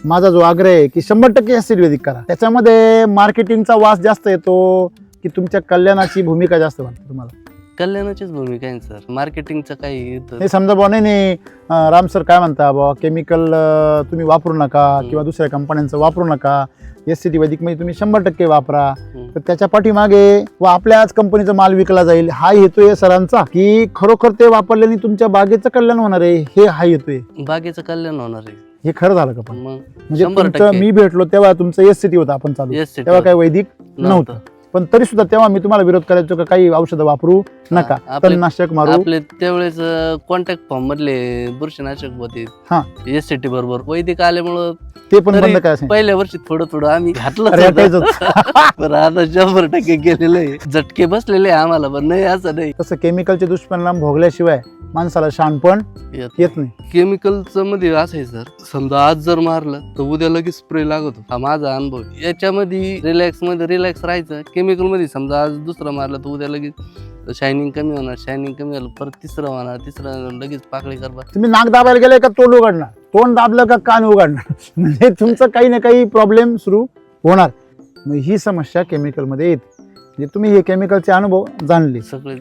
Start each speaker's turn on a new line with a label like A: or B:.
A: माझा जो आग्रह आहे की 100% एस-सी वैदिक करा. त्याच्यामध्ये मार्केटिंगचा वास जास्त येतो की तुमच्या कल्याणाची भूमिका जास्त वाटते तुम्हाला?
B: कल्याणाचीच भूमिका आहे सर, मार्केटिंगचं काही इथं
A: हे समजा बुवा नाही राम सर काय म्हणता बुवा केमिकल तुम्ही वापरू नका किंवा दुसऱ्या कंपन्यांचं वापरू नका, एस-सी वैदिक मध्ये तुम्ही 100% वापरा. तर त्याच्या पाठीमागे व आपल्या आज कंपनीचा माल विकला जाईल हा हेतू आहे सरांचा, की खरोखर ते वापरल्याने तुमच्या बागेचं कल्याण होणार आहे हे हा हेतू आहे?
B: बागेचं कल्याण होणार आहे.
A: हे खरं झालं का? पण
B: मग
A: म्हणजे
B: 100%
A: तुमचं मी भेटलो तेव्हा तुमचं एस-सी होतं आपण चालू,
B: SCT
A: तेव्हा काही वैदिक नव्हतं. पण तरी सुद्धा तेव्हा मी तुम्हाला विरोध करायचो का काही औषधं वापरू नका,
B: आपले-
A: तणनाशक मारू.
B: आपले त्यावेळेस कॉन्टॅक्ट फॉर्म मधले बुरशीनाशक होते
A: हा.
B: एस-सी बरोबर. वैदिक आल्यामुळं
A: ते पण
B: तरी
A: बंद करायचं.
B: पहिल्या वर्षी थोडं आम्ही घातलं
A: रेटायचं.
B: पण आता 100% गेलेलं आहे. झटके बसलेले आहे आम्हाला, पण नाही असं नाही.
A: तसं केमिकलचे दुष्परिणाम भोगल्याशिवाय माणसाला शहाणपण येत नाही.
B: केमिकलचं मध्ये असं आहे सर, समजा आज जर मारलं तर उद्या लगेच स्प्रे लागतो. हा माझा अनुभव आहे. याच्यामध्ये रिलॅक्स राहायचं. केमिकल मध्ये समजा आज दुसरं मारलं तर उद्या लगेच शायनिंग कमी होणार, शायनिंग कमी झालं परत तिसरं होणार, तिसरं लगेच पाकळी करणार.
A: तुम्ही नाक दाबायला गेले का तोंड उघडणार, तोंड दाबलं का कान उघडणार, म्हणजे तुमचं काही ना काही प्रॉब्लेम सुरू होणार. मग ही समस्या केमिकलमध्ये येते. म्हणजे तुम्ही हे केमिकलचे अनुभव जाणले.
B: सगळे